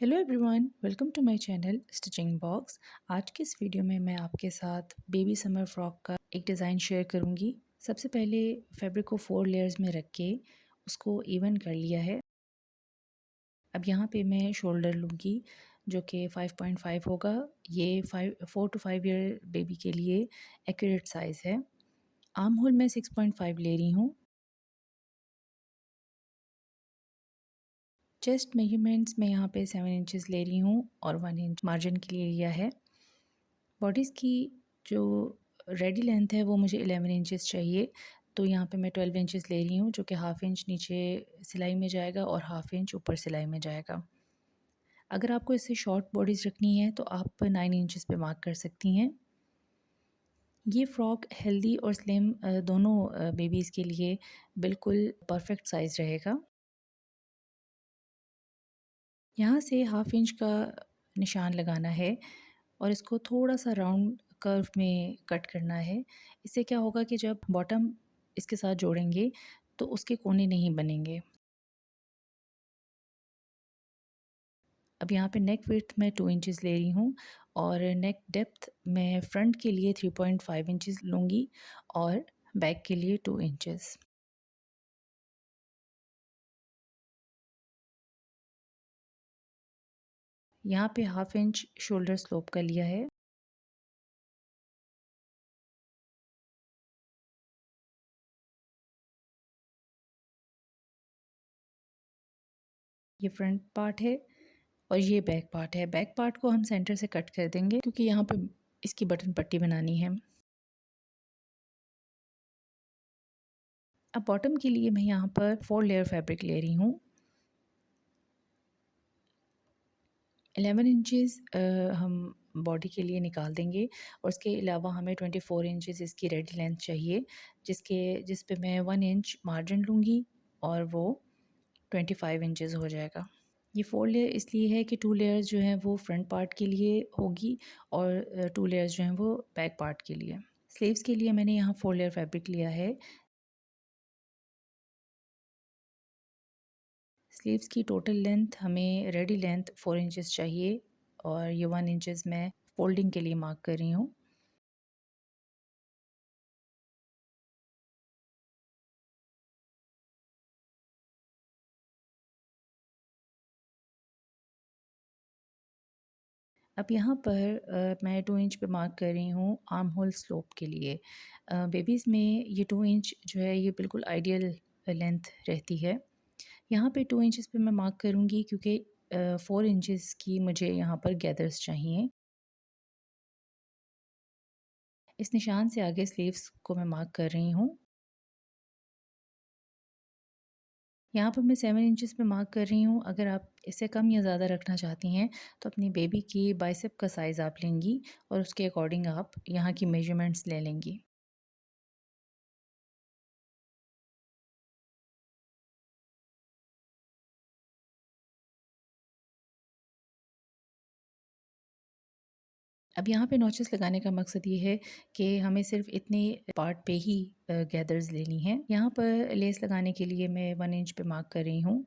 Hello everyone, welcome to my channel stitching box. आज के इस वीडियो में मैं आपके साथ बेबी समर फ्रॉक का एक डिज़ाइन शेयर करूंगी। सबसे पहले फैब्रिक को 4 लेयर्स में रख के उसको इवन कर लिया है। अब यहाँ पे मैं शोल्डर लूँगी जो कि 5.5 होगा। ये 4 to 5 ईयर बेबी के लिए एक्यूरेट साइज़ है। आर्म होल मैं 6.5 ले रही हूँ। चेस्ट मेजरमेंट्स मैं यहाँ पे 7 इंचेस ले रही हूँ और 1 इंच मार्जिन के लिए लिया है। बॉडीज़ की जो रेडी लेंथ है वो मुझे 11 इंचेस चाहिए, तो यहाँ पे मैं 12 इंचेस ले रही हूँ जो कि हाफ़ इंच नीचे सिलाई में जाएगा और हाफ़ इंच ऊपर सिलाई में जाएगा। अगर आपको इससे शॉर्ट बॉडीज़ रखनी है तो आप 9 इंचेस पे मार्क कर सकती हैं। ये फ़्रॉक हेल्दी और स्लिम दोनों बेबीज़ के लिए बिल्कुल परफेक्ट साइज़ रहेगा। यहाँ से हाफ़ इंच का निशान लगाना है और इसको थोड़ा सा राउंड कर्व में कट करना है। इससे क्या होगा कि जब बॉटम इसके साथ जोड़ेंगे तो उसके कोने नहीं बनेंगे। अब यहाँ पे नेक विड्थ मैं 2 इंचेस ले रही हूँ और नेक डेप्थ मैं फ्रंट के लिए 3.5 इंचेस लूँगी और बैक के लिए 2 इंचेस। यहाँ पे हाफ़ इंच शोल्डर स्लोप का लिया है। ये फ्रंट पार्ट है और ये बैक पार्ट है। बैक पार्ट को हम सेंटर से कट कर देंगे क्योंकि यहाँ पे इसकी बटन पट्टी बनानी है। अब बॉटम के लिए मैं यहाँ पर 4 लेयर फैब्रिक ले रही हूँ। 11 इंचेस हम बॉडी के लिए निकाल देंगे और उसके अलावा हमें 24 इंचेस इसकी रेडी लेंथ चाहिए, जिस पे मैं 1 इंच मार्जिन लूँगी और वो 25 इंचेस हो जाएगा। ये 4 लेयर इसलिए है कि 2 लेयर्स जो हैं वो फ्रंट पार्ट के लिए होगी और 2 लेयर्स जो हैं वो बैक पार्ट के लिए। स्लीव्स के लिए मैंने यहाँ 4 लेयर फैब्रिक लिया है। स्लीव्स की टोटल लेंथ हमें रेडी लेंथ 4 इंचेस चाहिए और ये 1 इंचेस मैं फोल्डिंग के लिए मार्क कर रही हूँ। अब यहाँ पर मैं 2 इंच पे मार्क कर रही हूँ आर्म होल स्लोप के लिए। बेबीज़ में ये 2 इंच जो है ये बिल्कुल आइडियल लेंथ रहती है। यहाँ पे 2 इंचेस पे मैं मार्क करूँगी क्योंकि 4 इंचेस की मुझे यहाँ पर गैदर्स चाहिए। इस निशान से आगे स्लीव्स को मैं मार्क कर रही हूँ। यहाँ पर मैं 7 इंचेस पे मार्क कर रही हूँ। अगर आप इससे कम या ज़्यादा रखना चाहती हैं तो अपनी बेबी की बाइसेप का साइज़ आप लेंगी और उसके अकॉर्डिंग आप यहाँ की मेजरमेंट्स ले लेंगी। अब यहाँ पे नॉचेस लगाने का मकसद ये है कि हमें सिर्फ इतने पार्ट पे ही गैदर्स लेनी है। यहाँ पर लेस लगाने के लिए मैं 1 इंच पे मार्क कर रही हूँ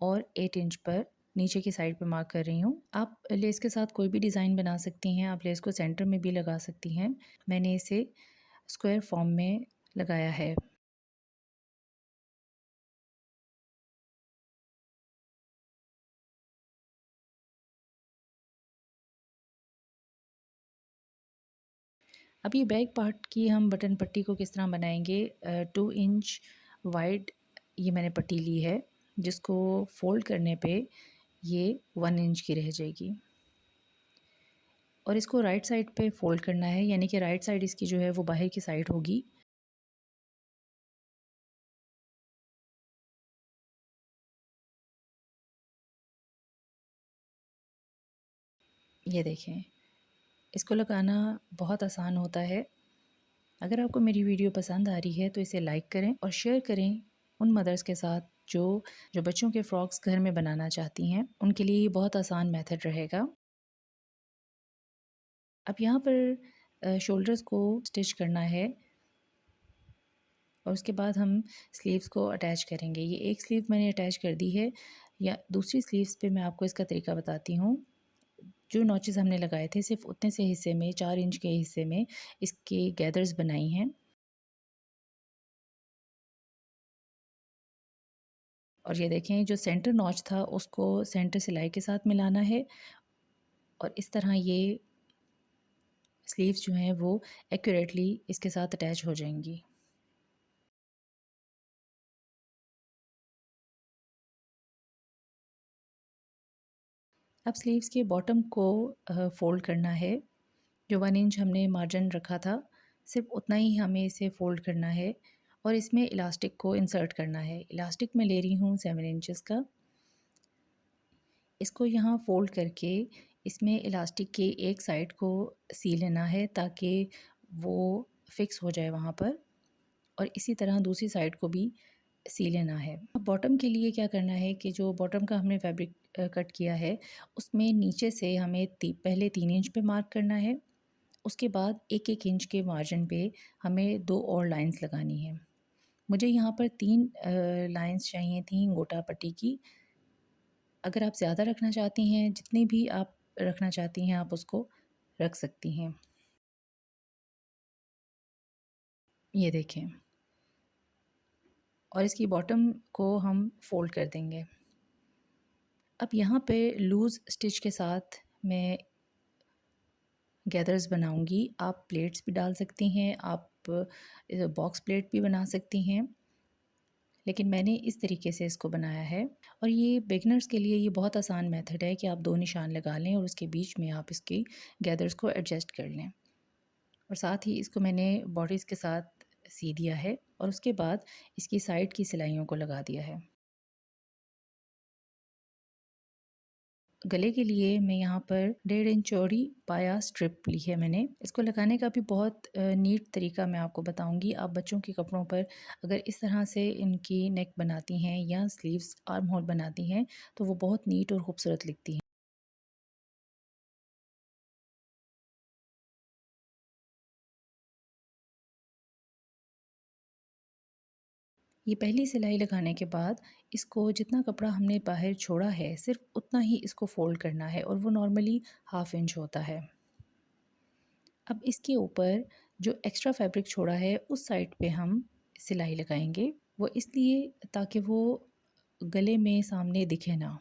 और 8 इंच पर नीचे की साइड पे मार्क कर रही हूँ। आप लेस के साथ कोई भी डिज़ाइन बना सकती हैं। आप लेस को सेंटर में भी लगा सकती हैं। मैंने इसे स्क्वायर फॉर्म में लगाया है। अब ये बैक पार्ट की हम बटन पट्टी को किस तरह बनाएंगे। 2 इंच वाइड ये मैंने पट्टी ली है जिसको फोल्ड करने पे ये 1 इंच की रह जाएगी और इसको राइट साइड पे फोल्ड करना है, यानी कि राइट साइड इसकी जो है वो बाहर की साइड होगी। ये देखें, इसको लगाना बहुत आसान होता है। अगर आपको मेरी वीडियो पसंद आ रही है तो इसे लाइक करें और शेयर करें उन मदर्स के साथ जो जो बच्चों के फ्रॉक्स घर में बनाना चाहती हैं। उनके लिए ये बहुत आसान मेथड रहेगा। अब यहाँ पर शोल्डर्स को स्टिच करना है और उसके बाद हम स्लीव्स को अटैच करेंगे। ये एक स्लीव मैंने अटैच कर दी है। या दूसरी स्लीव्स पे मैं आपको इसका तरीका बताती हूँ। जो नॉचेस हमने लगाए थे सिर्फ उतने से हिस्से में 4 इंच के हिस्से में इसके गैदर्स बनाई हैं। और ये देखें जो सेंटर नॉच था उसको सेंटर सिलाई के साथ मिलाना है और इस तरह ये स्लीव्स जो हैं वो एक्यूरेटली इसके साथ अटैच हो जाएंगी। अब स्लीव्स के बॉटम को फ़ोल्ड करना है। जो 1 इंच हमने मार्जिन रखा था सिर्फ उतना ही हमें इसे फ़ोल्ड करना है और इसमें इलास्टिक को इंसर्ट करना है। इलास्टिक मैं ले रही हूँ 7 इंचेस का। इसको यहाँ फ़ोल्ड करके इसमें इलास्टिक के एक साइड को सी लेना है ताकि वो फ़िक्स हो जाए वहाँ पर, और इसी तरह दूसरी साइड को भी सी लेना है। अब बॉटम के लिए क्या करना है कि जो बॉटम का हमने फैब्रिक कट किया है उसमें नीचे से हमें पहले 3 इंच पे मार्क करना है। उसके बाद 1-1 इंच के मार्जिन पे हमें 2 और लाइंस लगानी है। मुझे यहाँ पर 3 लाइंस चाहिए थी गोटा पट्टी की। अगर आप ज़्यादा रखना चाहती हैं, जितनी भी आप रखना चाहती हैं आप उसको रख सकती हैं। ये देखें, और इसकी बॉटम को हम फ़ोल्ड कर देंगे। अब यहाँ पे लूज़ स्टिच के साथ मैं गैदर्स बनाऊंगी। आप प्लेट्स भी डाल सकती हैं, आप बॉक्स प्लेट भी बना सकती हैं, लेकिन मैंने इस तरीके से इसको बनाया है। और ये बिगनर्स के लिए ये बहुत आसान मेथड है कि आप 2 निशान लगा लें और उसके बीच में आप इसकी गैदर्स को एडजस्ट कर लें। और साथ ही इसको मैंने बॉडीज़ के साथ सी दिया है और उसके बाद इसकी साइड की सिलाइयों को लगा दिया है। गले के लिए मैं यहाँ पर 1.5 इंच चौड़ी पाया स्ट्रिप ली है मैंने। इसको लगाने का भी बहुत नीट तरीका मैं आपको बताऊंगी। आप बच्चों के कपड़ों पर अगर इस तरह से इनकी नेक बनाती हैं या स्लीव्स आर्म होल बनाती हैं तो वो बहुत नीट और खूबसूरत दिखती हैं। ये पहली सिलाई लगाने के बाद इसको जितना कपड़ा हमने बाहर छोड़ा है सिर्फ उतना ही इसको फ़ोल्ड करना है और वो नॉर्मली 1/2 इंच होता है। अब इसके ऊपर जो एक्स्ट्रा फैब्रिक छोड़ा है उस साइड पे हम सिलाई लगाएंगे। वो इसलिए ताकि वो गले में सामने दिखे ना,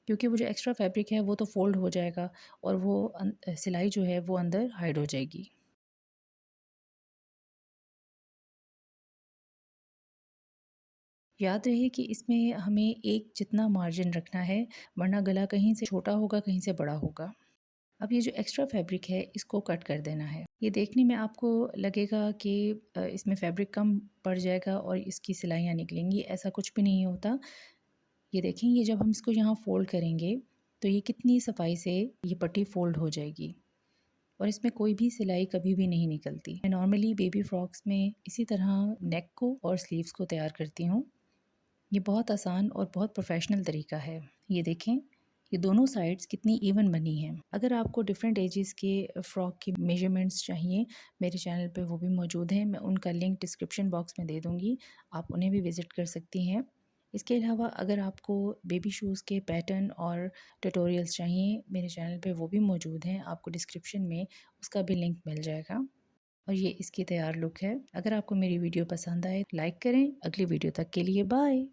क्योंकि वो जो एक्स्ट्रा फैब्रिक है वो तो फ़ोल्ड हो जाएगा और वो सिलाई जो है वो अंदर हाइड हो जाएगी। याद रहे कि इसमें हमें एक जितना मार्जिन रखना है, वरना गला कहीं से छोटा होगा कहीं से बड़ा होगा। अब ये जो एक्स्ट्रा फैब्रिक है इसको कट कर देना है। ये देखने में आपको लगेगा कि इसमें फैब्रिक कम पड़ जाएगा और इसकी सिलाइयाँ निकलेंगी, ऐसा कुछ भी नहीं होता। ये देखें, ये जब हम इसको यहाँ फ़ोल्ड करेंगे तो ये कितनी सफाई से ये पट्टी फ़ोल्ड हो जाएगी और इसमें कोई भी सिलाई कभी भी नहीं निकलती। मैं नॉर्मली बेबी फ्रॉक्स में इसी तरह नेक को और स्लीव्स को तैयार करती हूँ। ये बहुत आसान और बहुत प्रोफेशनल तरीका है। ये देखें, ये दोनों साइड्स कितनी इवन बनी हैं। अगर आपको डिफरेंट एजेस के फ़्रॉक की मेजरमेंट्स चाहिए, मेरे चैनल पे वो भी मौजूद हैं। मैं उनका लिंक डिस्क्रिप्शन बॉक्स में दे दूँगी, आप उन्हें भी विज़िट कर सकती हैं। इसके अलावा अगर आपको बेबी शूज़ के पैटर्न और ट्यूटोरियल्स चाहिए, मेरे चैनल पे वो भी मौजूद हैं। आपको डिस्क्रिप्शन में उसका भी लिंक मिल जाएगा। और ये इसकी तैयार लुक है। अगर आपको मेरी वीडियो पसंद आए लाइक करें। अगली वीडियो तक के लिए बाय।